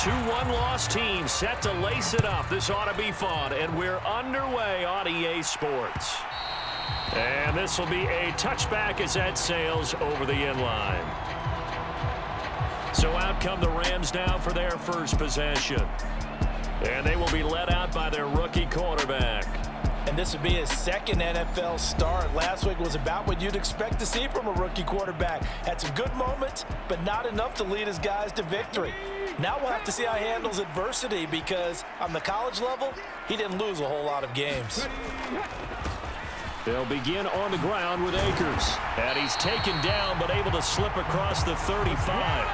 Two one-loss teams set to lace it up. This ought to be fun, and we're underway on EA Sports. And this will be a touchback as that sails over the end line. So out come the Rams now for their first possession. And they will be led out by their rookie quarterback. And this would be his second NFL start. Last week was about what you'd expect to see from a rookie quarterback. Had some good moments, but not enough to lead his guys to victory. Now we'll have to see how he handles adversity because on the college level, he didn't lose a whole lot of games. They'll begin on the ground with Akers. And he's taken down but able to slip across the 35.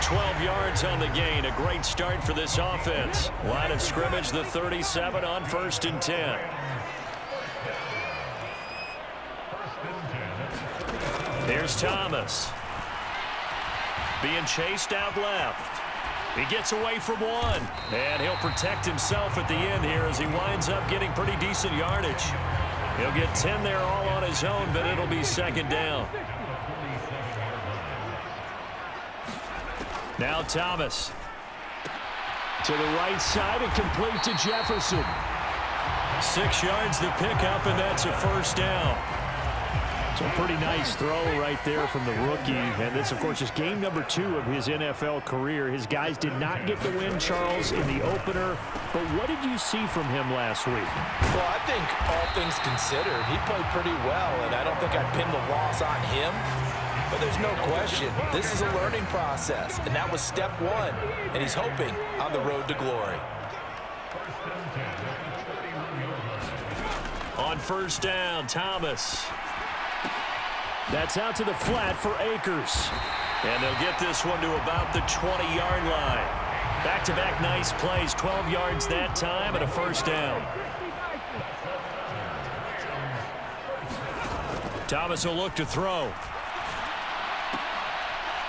12 yards on the gain. A great start for this offense. Line of scrimmage, the 37 on 1st and 10. Here's Thomas. Being chased out left. He gets away from one. And he'll protect himself at the end here as he winds up getting pretty decent yardage. He'll get 10 there all on his own, but it'll be second down. Now Thomas. To the right side and complete to Jefferson. 6 yards the pickup, and that's a first down. So a pretty nice throw right there from the rookie. And this, of course, is game number 2 of his NFL career. His guys did not get the win, Charles, in the opener. But what did you see from him last week? Well, I think all things considered, he played pretty well, and I don't think I'd pin the loss on him. But there's no question, this is a learning process, and that was step 1, and he's hoping on the road to glory. On first down, Thomas. That's out to the flat for Akers. And they'll get this one to about the 20-yard line. Back-to-back nice plays, 12 yards that time and a first down. Thomas will look to throw.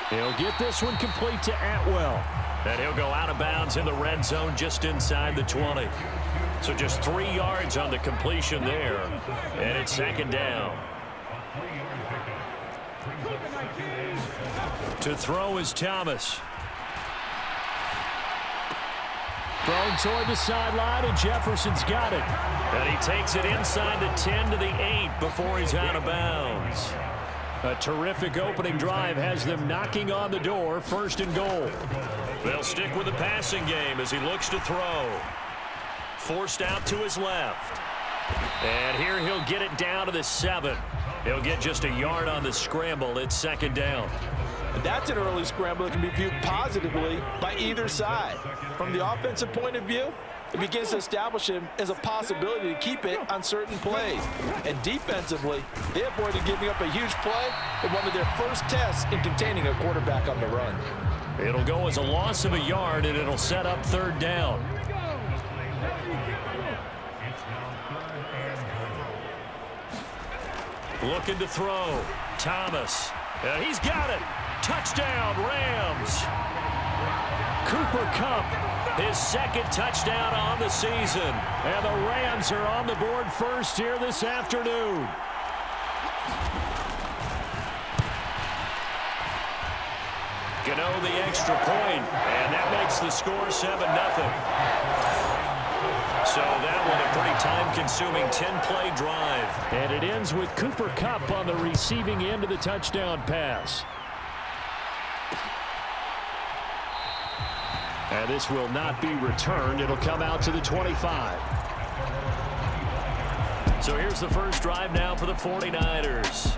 He'll get this one complete to Atwell. And he'll go out of bounds in the red zone just inside the 20. So just 3 yards on the completion there. And it's second down. To throw is Thomas. Thrown toward the sideline, and Jefferson's got it. And he takes it inside the 10 to the 8 before he's out of bounds. A terrific opening drive has them knocking on the door, 1st and goal. They'll stick with the passing game as he looks to throw. Forced out to his left. And here he'll get it down to the 7. He'll get just a yard on the scramble. It's second down. And that's an early scramble that can be viewed positively by either side. From the offensive point of view, it begins to establish him as a possibility to keep it on certain plays. And defensively, they avoided giving up a huge play in one of their first tests in containing a quarterback on the run. It'll go as a loss of a yard, and it'll set up 3rd down. Looking to throw. Thomas. And he's got it. Touchdown, Rams. Cooper Kupp, his 2nd touchdown on the season. And the Rams are on the board first here this afternoon. Gano the extra point, and that makes the score 7-0. So that one a pretty time-consuming 10-play drive. And it ends with Cooper Kupp on the receiving end of the touchdown pass. And this will not be returned. It'll come out to the 25. So here's the first drive now for the 49ers.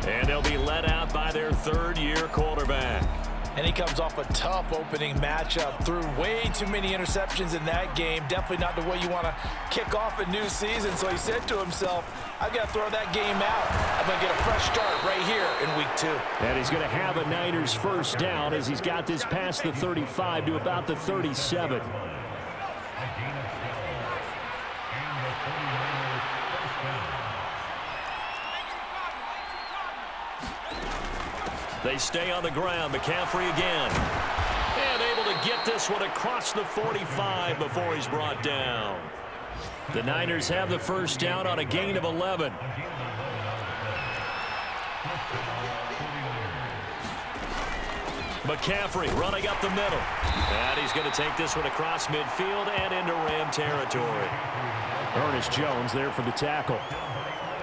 And they'll be led out by their 3rd-year quarterback. And he comes off a tough opening matchup. Threw way too many interceptions in that game. Definitely not the way you want to kick off a new season. So he said to himself, I've got to throw that game out. I'm going to get a fresh start right here in week 2. And he's going to have a Niners first down as he's got this past the 35 to about the 37. They stay on the ground. McCaffrey again. And able to get this one across the 45 before he's brought down. The Niners have the first down on a gain of 11. McCaffrey running up the middle. And he's going to take this one across midfield and into Ram territory. Ernest Jones there for the tackle.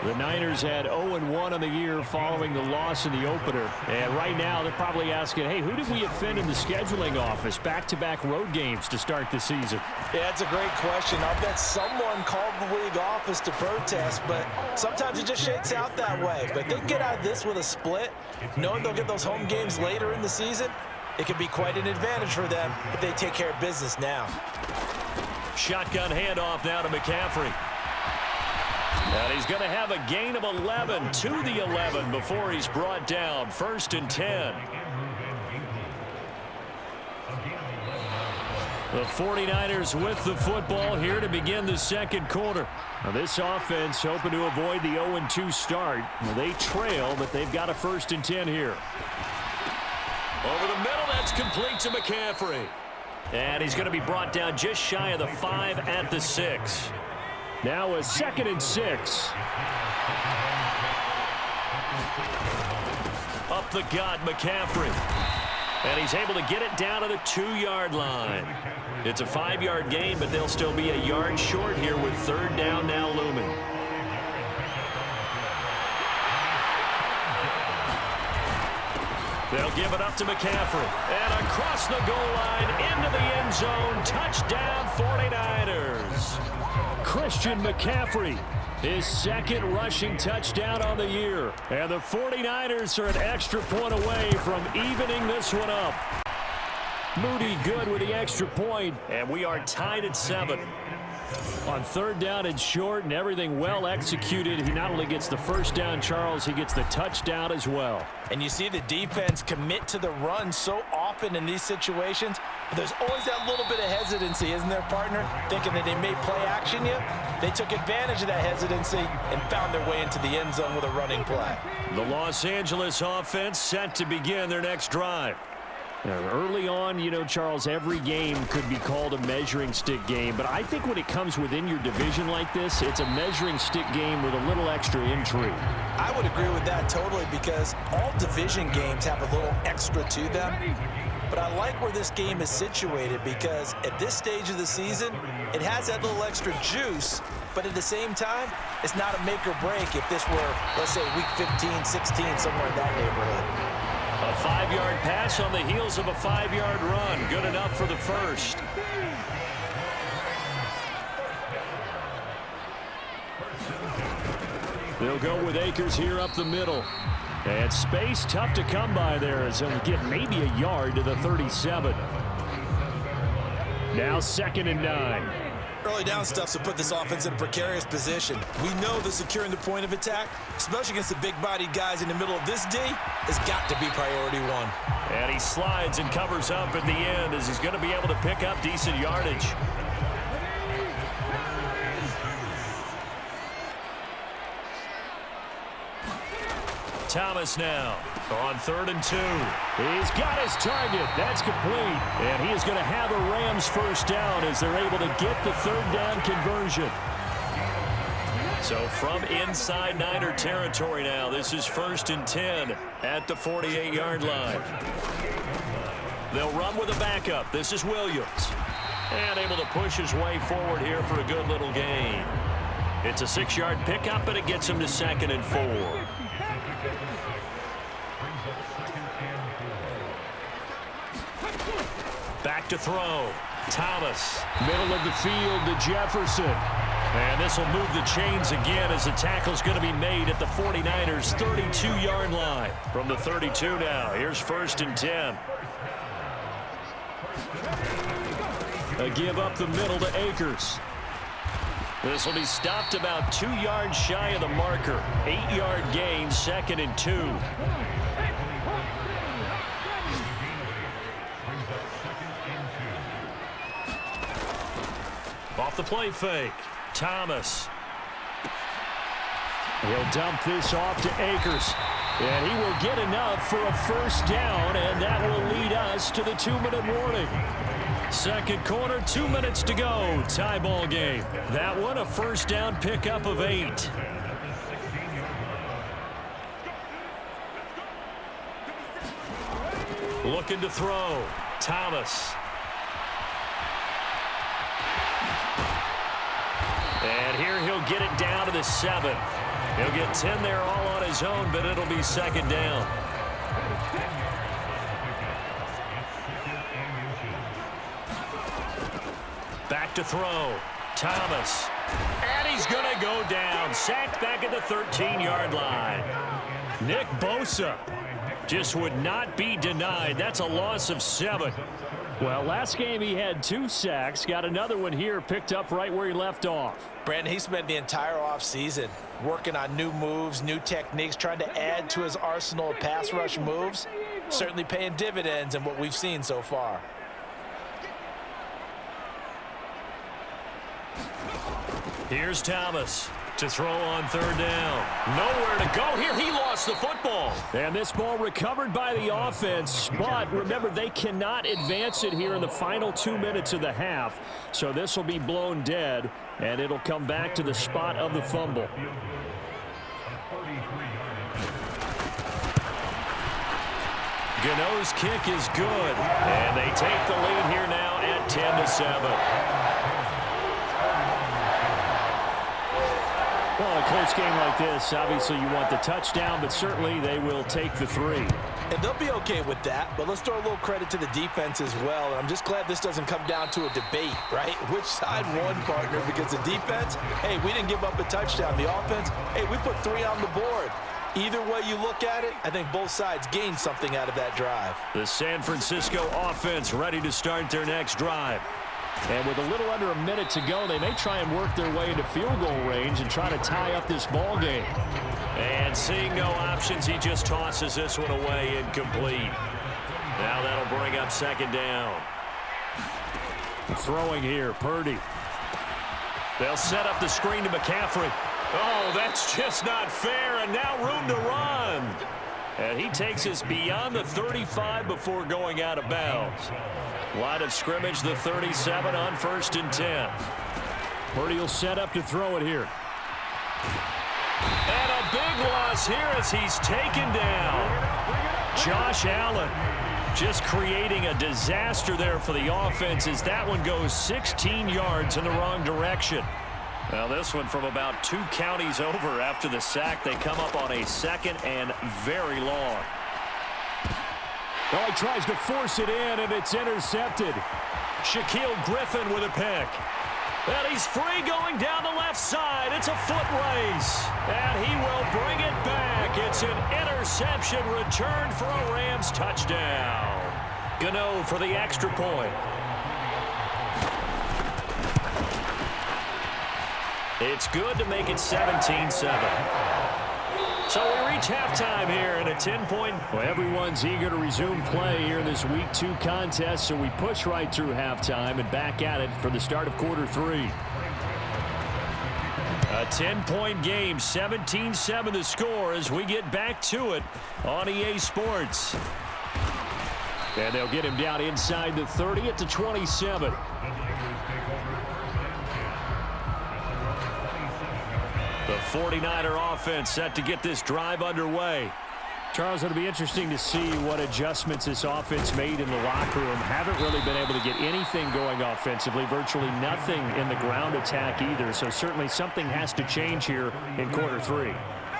The Niners had 0-1 on the year following the loss in the opener. And right now they're probably asking, hey, who did we offend in the scheduling office? Back-to-back road games to start the season. Yeah, that's a great question. I'll bet someone called the league office to protest, but sometimes it just shakes out that way. But if they can get out of this with a split, knowing they'll get those home games later in the season, it could be quite an advantage for them if they take care of business now. Shotgun handoff now to McCaffrey. And he's going to have a gain of 11 to the 11 before he's brought down. 1st and 10. The 49ers with the football here to begin the second quarter. Now this offense hoping to avoid the 0-2 start. Well, they trail, but they've got a 1st and 10 here. Over the middle, that's complete to McCaffrey. And he's going to be brought down just shy of the 5 at the 6. Now a 2nd and 6. Up the gut, McCaffrey. And he's able to get it down to the 2-yard line. It's a 5-yard gain, but they'll still be a yard short here with 3rd down now looming. They'll give it up to McCaffrey. And across the goal line, into the end zone. Touchdown, 49ers. Christian McCaffrey, his 2nd rushing touchdown on the year. And the 49ers are an extra point away from evening this one up. Moody good with the extra point, and we are tied at 7. On 3rd down and short, and everything well executed. He not only gets the 1st down, Charles, he gets the touchdown as well. And you see the defense commit to the run so often in these situations, but there's always that little bit of hesitancy, isn't there, partner? Thinking that they may play action you. They took advantage of that hesitancy and found their way into the end zone with a running play. The Los Angeles offense set to begin their next drive. Early on, you know, Charles, every game could be called a measuring stick game, but I think when it comes within your division like this, it's a measuring stick game with a little extra intrigue. I would agree with that totally, because all division games have a little extra to them. But I like where this game is situated, because at this stage of the season, it has that little extra juice, but at the same time, it's not a make or break if this were, let's say, week 15, 16, somewhere in that neighborhood. A 5-yard pass on the heels of a 5-yard run. Good enough for the 1st. They'll go with Akers here up the middle. And space tough to come by there as he'll get maybe a yard to the 37. Now 2nd and 9. Early down stuff to put this offense in a precarious position. We know that securing the point of attack, especially against the big-bodied guys in the middle of this D, has got to be priority 1. And he slides and covers up at the end as he's going to be able to pick up decent yardage. Thomas now on 3rd and 2. He's got his target. That's complete. And he is going to have a Rams 1st down as they're able to get the 3rd down conversion. So from inside Niner territory now, this is 1st and 10 at the 48-yard line. They'll run with a backup. This is Williams. And able to push his way forward here for a good little gain. It's a 6-yard pickup, and it gets him to 2nd and 4. Back to throw. Thomas. Middle of the field to Jefferson. And this will move the chains again as the tackle's going to be made at the 49ers' 32-yard line. From the 32 now, here's 1st and 10. A give up the middle to Akers. This will be stopped about 2 yards shy of the marker. 8-yard gain, 2nd and 2. Off the play fake. Thomas. He'll dump this off to Akers. And he will get enough for a 1st down, and that will lead us to the 2-minute warning. Second quarter, 2 minutes to go. Tie ball game. That one a 1st down pickup of 8. Looking to throw. Thomas. And here he'll get it down to the 7. He'll get 10 there all on his own, but it'll be second down. Back to throw. Thomas. And he's going to go down. Sacked back at the 13-yard line. Nick Bosa just would not be denied. That's a loss of 7. Well, last game he had 2 sacks. Got another one here, picked up right where he left off. Brandon, he spent the entire offseason working on new moves, new techniques, trying to add to his arsenal of pass rush moves. Certainly paying dividends in what we've seen so far. Here's Thomas to throw on 3rd down. Nowhere to go here. He lost the football. And this ball recovered by the offense. But remember, they cannot advance it here in the final 2 minutes of the half. So this will be blown dead, and it'll come back to the spot of the fumble. Gano's kick is good. And they take the lead here now at 10-7. Well, in a close game like this, obviously you want the touchdown, but certainly they will take the 3. And they'll be okay with that, but let's throw a little credit to the defense as well. And I'm just glad this doesn't come down to a debate, right? Which side won, partner? Because the defense, hey, we didn't give up a touchdown. The offense, hey, we put 3 on the board. Either way you look at it, I think both sides gained something out of that drive. The San Francisco offense ready to start their next drive. And with a little under a minute to go, they may try and work their way into field goal range and try to tie up this ball game. And seeing no options, he just tosses this one away, incomplete. Now that'll bring up 2nd down. Throwing here, Purdy. They'll set up the screen to McCaffrey. Oh, that's just not fair, and now room to run. And he takes us beyond the 35 before going out of bounds. Line of scrimmage, the 37 on 1st and 10. Purdy will set up to throw it here. And a big loss here as he's taken down. Josh Allen just creating a disaster there for the offense as that one goes 16 yards in the wrong direction. Well, this one from about 2 counties over after the sack. They come up on a 2nd and very long. Oh, he tries to force it in, and it's intercepted. Shaquille Griffin with a pick. And he's free going down the left side. It's a foot race. And he will bring it back. It's an interception return for a Rams touchdown. Gano for the extra point. It's good to make it 17-7. So we reach halftime here in a 10-point. Well, everyone's eager to resume play here in this Week 2 contest, so we push right through halftime and back at it for the start of quarter 3. A 10-point game, 17-7 the score as we get back to it on EA Sports. And they'll get him down inside the 30 at the 27. The 49er offense set to get this drive underway. Charles, it'll be interesting to see what adjustments this offense made in the locker room. Haven't really been able to get anything going offensively, virtually nothing in the ground attack either. So certainly something has to change here in quarter 3.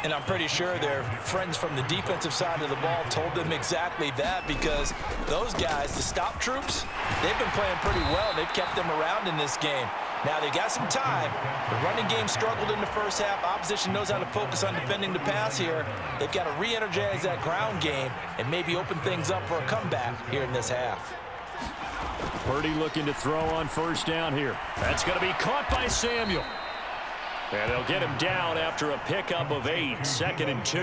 And I'm pretty sure their friends from the defensive side of the ball told them exactly that, because those guys, the stop troops, they've been playing pretty well. They've kept them around in this game. Now they got some time. The running game struggled in the first half. Opposition knows how to focus on defending the pass here. They've got to re-energize that ground game and maybe open things up for a comeback here in this half. Purdy looking to throw on 1st down here. That's going to be caught by Samuel. And they'll get him down after a pickup of 8, 2nd and 2.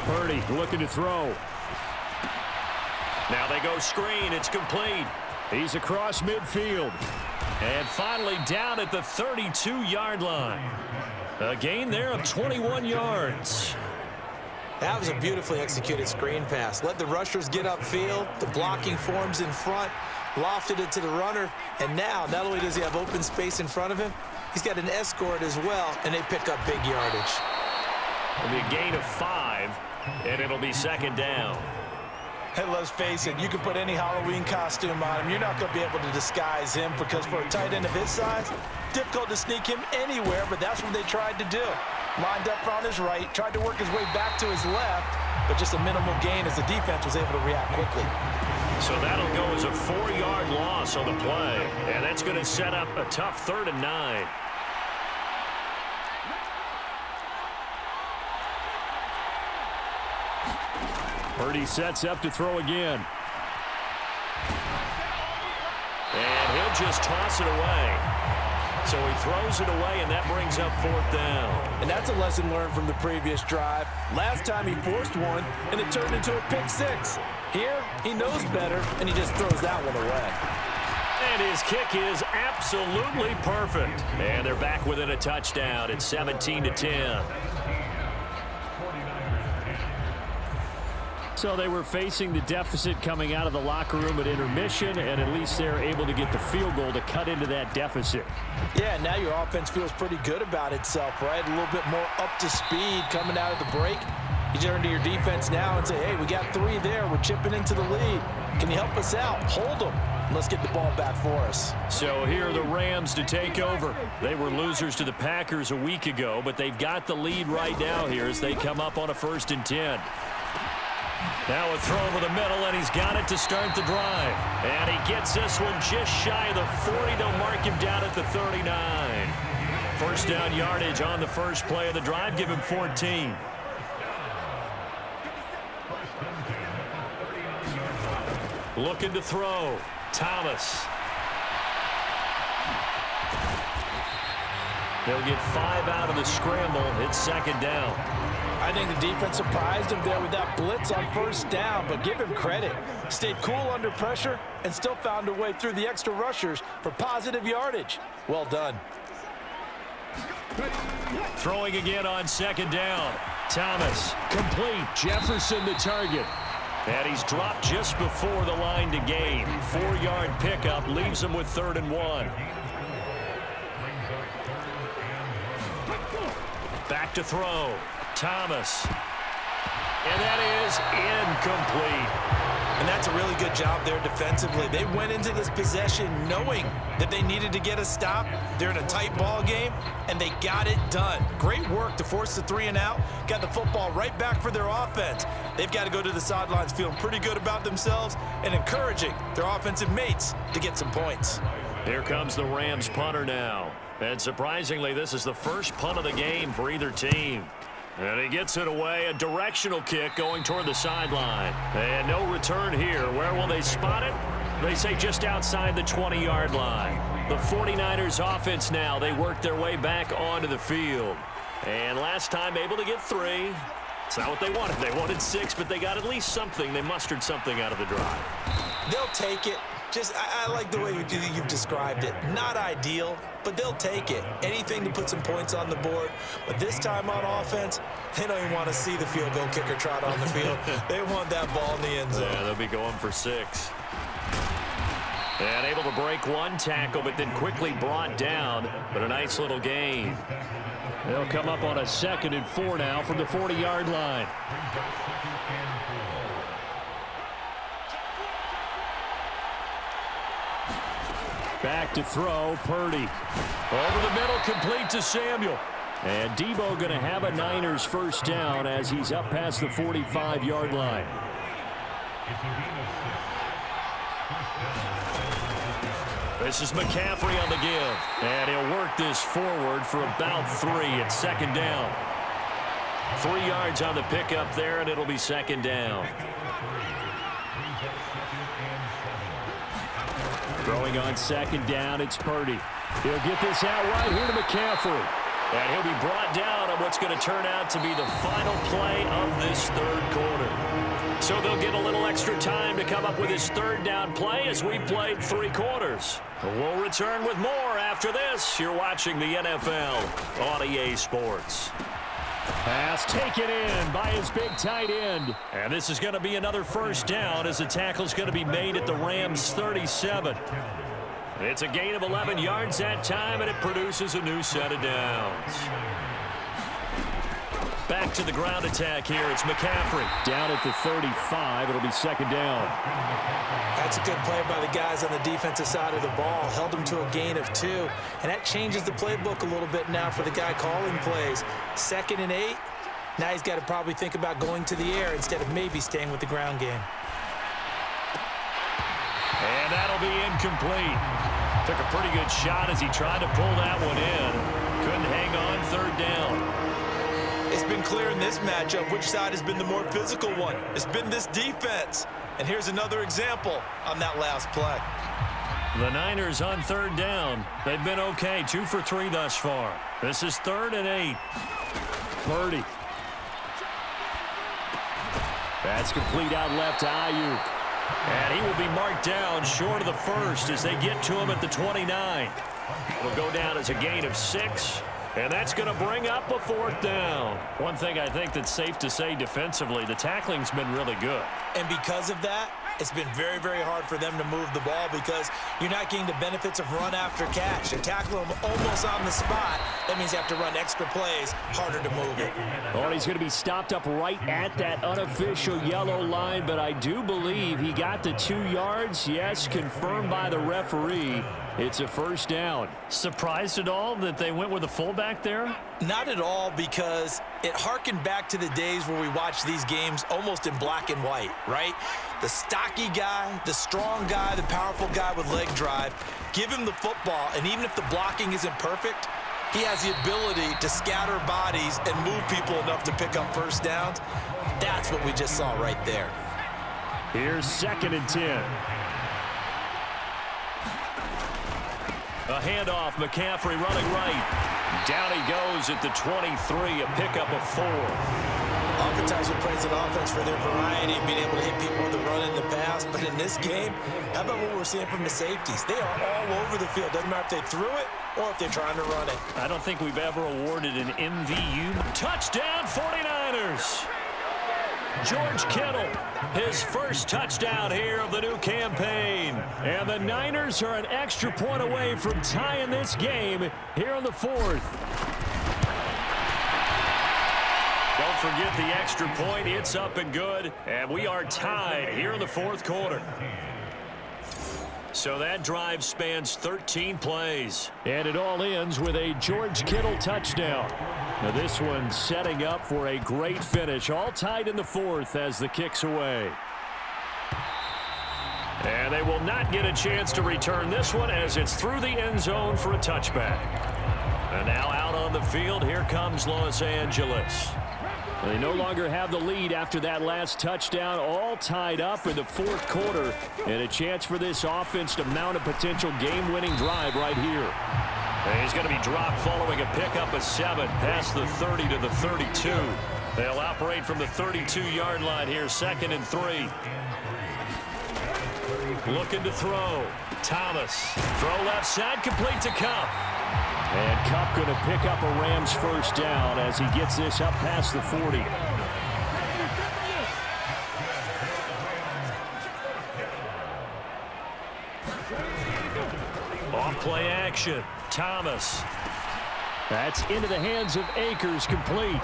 Purdy looking to throw. Now they go screen. It's complete. He's across midfield. And finally down at the 32-yard line. A gain there of 21 yards. That was a beautifully executed screen pass. Let the rushers get upfield. The blocking forms in front. Lofted it to the runner. And now, not only does he have open space in front of him, he's got an escort as well, and they pick up big yardage. It'll be a gain of 5, and it'll be second down. Hey, let's face it, you can put any Halloween costume on him. You're not going to be able to disguise him because for a tight end of his size, difficult to sneak him anywhere, but that's what they tried to do. Lined up on his right, tried to work his way back to his left, but just a minimal gain as the defense was able to react quickly. So that'll go as a 4-yard loss on the play, and that's going to set up a tough 3rd and 9. Purdy sets up to throw again. And he'll just toss it away. So he throws it away, and that brings up 4th down. And that's a lesson learned from the previous drive. Last time he forced one, and it turned into a pick-6. Here, he knows better, and he just throws that one away. And his kick is absolutely perfect. And they're back within a touchdown. It's 17-10. So they were facing the deficit coming out of the locker room at intermission, and at least they're able to get the field goal to cut into that deficit. Yeah, now your offense feels pretty good about itself, right? A little bit more up to speed coming out of the break. You turn to your defense now and say, hey, we got 3 there. We're chipping into the lead. Can you help us out? Hold them. Let's get the ball back for us. So here are the Rams to take over. They were losers to the Packers a week ago, but they've got the lead right now here as they come up on a 1st and 10. Now a throw over the middle, and he's got it to start the drive. And he gets this one just shy of the 40. They'll mark him down at the 39. First down yardage on the first play of the drive. Give him 14. Looking to throw. Thomas. They'll get 5 out of the scramble. It's second down. I think the defense surprised him there with that blitz on 1st down, but give him credit. Stayed cool under pressure and still found a way through the extra rushers for positive yardage. Well done. Throwing again on 2nd down. Thomas, complete. Jefferson the target. And he's dropped just before the line to gain. 4-yard pickup leaves him with 3rd and 1. Back to throw. Thomas. And that is incomplete. And that's a really good job there defensively. They went into this possession knowing that they needed to get a stop. They're in a tight ball game, and they got it done. Great work to force the 3 and out. Got the football right back for their offense. They've got to go to the sidelines feeling pretty good about themselves and encouraging their offensive mates to get some points. Here comes the Rams punter now. And surprisingly, this is the first punt of the game for either team. And he gets it away, a directional kick going toward the sideline. And no return here. Where will they spot it? They say just outside the 20-yard line. The 49ers offense now, they work their way back onto the field. And last time able to get 3. It's not what they wanted. They wanted 6, but they got at least something. They mustered something out of the drive. They'll take it. Just, I like the way you've described it. Not ideal, but they'll take it. Anything to put some points on the board. But this time on offense, they don't even want to see the field goal kicker trot on the field. They want that ball in the end zone. Yeah, they'll be going for 6. And able to break one tackle, but then quickly brought down. But a nice little gain. They'll come up on a 2nd and 4 now from the 40-yard line. Back to throw, Purdy. Over the middle, complete to Samuel. And Debo going to have a Niners 1st down as he's up past the 45-yard line. This is McCaffrey on the give. And he'll work this forward for about 3 at 2nd down. 3 yards on the pickup there, and it'll be 2nd down. Throwing on 2nd down, it's Purdy. He'll get this out right here to McCaffrey. And he'll be brought down on what's going to turn out to be the final play of this 3rd quarter. So they'll get a little extra time to come up with his 3rd down play as we've played 3 quarters. We'll return with more after this. You're watching the NFL on EA Sports. Pass taken in by his big tight end. And this is going to be another 1st down as the tackle's going to be made at the Rams' 37. It's a gain of 11 yards that time, and it produces a new set of downs. Back to the ground attack here. It's McCaffrey. Down at the 35. It'll be second down. That's a good play by the guys on the defensive side of the ball. Held them to a gain of 2. And that changes the playbook a little bit now for the guy calling plays. 2nd and 8. Now he's got to probably think about going to the air instead of maybe staying with the ground game. And that'll be incomplete. Took a pretty good shot as he tried to pull that one in. Couldn't hang on, 3rd down. It's been clear in this matchup which side has been the more physical one. It's been this defense. And here's another example on that last play. The Niners on 3rd down. They've been okay, 2 for 3 thus far. This is 3rd and 8. Purdy. That's complete out left to Ayuk. And he will be marked down short of the first as they get to him at the 29. It'll go down as a gain of 6. And that's going to bring up a 4th down. One thing I think that's safe to say defensively, the tackling's been really good. And because of that, it's been very, very hard for them to move the ball because you're not getting the benefits of run after catch. And tackle them almost on the spot, that means you have to run extra plays, harder to move it. Oh, and he's going to be stopped up right at that unofficial yellow line, but I do believe he got the 2 yards. Yes, confirmed by the referee. It's a 1st down. Surprised at all that they went with a fullback there? Not at all, because it harkened back to the days where we watched these games almost in black and white, right? The stocky guy, the strong guy, the powerful guy with leg drive. Give him the football, and even if the blocking isn't perfect, he has the ability to scatter bodies and move people enough to pick up 1st downs. That's what we just saw right there. Here's 2nd and 10. A handoff, McCaffrey running right. Down he goes at the 23, a pickup of 4. Oftentimes we praise an offense for their variety and being able to hit people with the run in the pass, but in this game, how about what we're seeing from the safeties? They are all over the field. Doesn't matter if they threw it or if they're trying to run it. I don't think we've ever awarded an MVU. Touchdown, 49ers! George Kittle, his first touchdown here of the new campaign. And the Niners are an extra point away from tying this game here in the 4th. Don't forget the extra point. It's up and good. And we are tied here in the 4th quarter. So that drive spans 13 plays. And it all ends with a George Kittle touchdown. Now this one setting up for a great finish. All tied in the 4th as the kick's away. And they will not get a chance to return this one as it's through the end zone for a touchback. And now out on the field, here comes Los Angeles. They no longer have the lead after that last touchdown, all tied up in the 4th quarter, and a chance for this offense to mount a potential game-winning drive right here. And he's going to be dropped following a pickup of 7 past the 30 to the 32. They'll operate from the 32-yard line here, 2nd and 3. Looking to throw. Thomas. Throw left side, complete to Kupp. And Kupp going to pick up a Rams 1st down as he gets this up past the 40. Off play action. Thomas. That's into the hands of Akers, complete.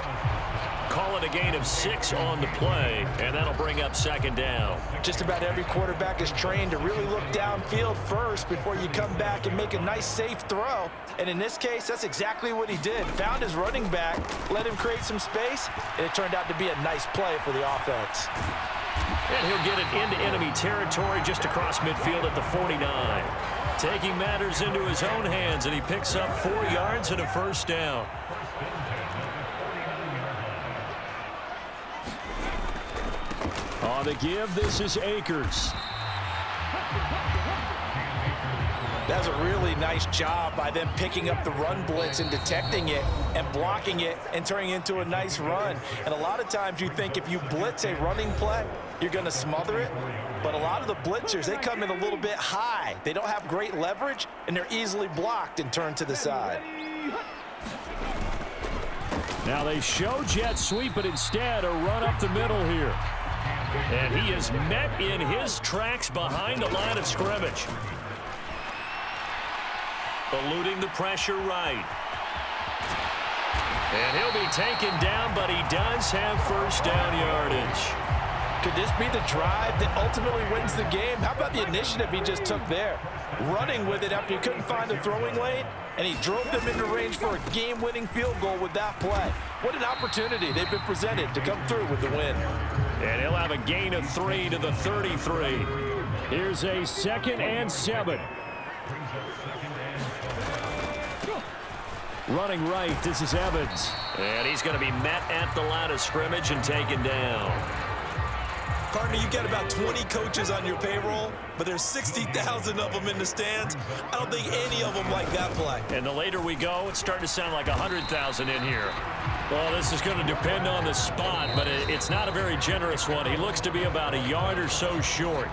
Call it a gain of 6 on the play, and that'll bring up 2nd down. Just about every quarterback is trained to really look downfield first before you come back and make a nice, safe throw. And in this case, that's exactly what he did. Found his running back, let him create some space, and it turned out to be a nice play for the offense. And he'll get it into enemy territory just across midfield at the 49. Taking matters into his own hands, and he picks up 4 yards and a 1st down. On the give, this is Akers. That's a really nice job by them picking up the run blitz and detecting it and blocking it and turning it into a nice run. And a lot of times you think if you blitz a running play, you're going to smother it. But a lot of the blitzers, they come in a little bit high. They don't have great leverage, and they're easily blocked and turned to the side. Now they show jet sweep, but instead a run up the middle here. And he is met in his tracks behind the line of scrimmage. Eluding the pressure right. And he'll be taken down, but he does have first down yardage. Could this be the drive that ultimately wins the game? How about the initiative he just took there? Running with it after he couldn't find the throwing lane, and he drove them into range for a game-winning field goal with that play. What an opportunity they've been presented to come through with the win. And he'll have a gain of 3 to the 33. Here's a 2nd and 7. Running right, this is Evans. And he's going to be met at the line of scrimmage and taken down. Partner, you got about 20 coaches on your payroll, but there's 60,000 of them in the stands. I don't think any of them like that play. And the later we go, it's starting to sound like 100,000 in here. Well, this is going to depend on the spot, but it's not a very generous one. He looks to be about a yard or so short.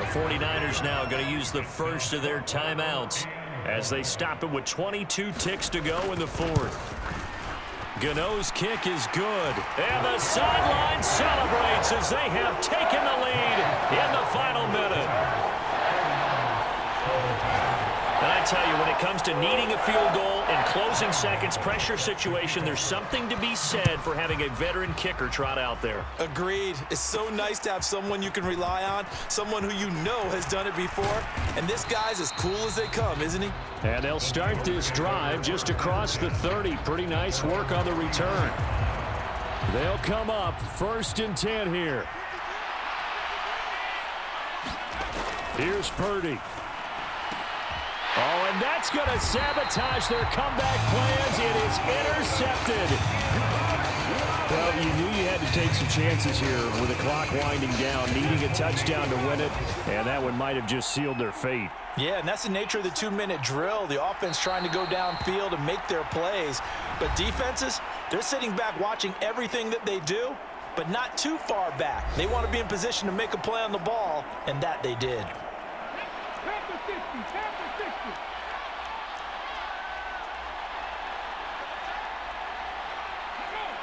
The 49ers now going to use the first of their timeouts as they stop it with 22 ticks to go in the 4th. Gano's kick is good. And the sideline celebrates as they have taken the lead in the final minute. And I tell you, when it comes to needing a field goal and closing seconds pressure situation, there's something to be said for having a veteran kicker trot out there. Agreed. It's so nice to have someone you can rely on, someone who you know has done it before. And this guy's as cool as they come, isn't he? And they'll start this drive just across the 30. Pretty nice work on the return. They'll come up 1st and 10 here. Here's Purdy. Oh, and that's going to sabotage their comeback plans. It is intercepted. Well, you knew you had to take some chances here with the clock winding down, needing a touchdown to win it, and that one might have just sealed their fate. Yeah, and that's the nature of the 2-minute drill. The offense trying to go downfield and make their plays. But defenses, they're sitting back watching everything that they do, but not too far back. They want to be in position to make a play on the ball, and that they did.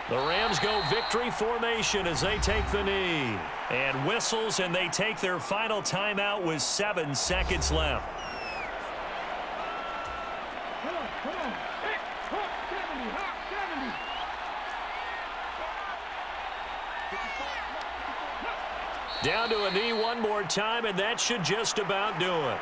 The Rams go victory formation as they take the knee. And whistles, and they take their final timeout with 7 seconds left. Down to a knee one more time, and that should just about do it.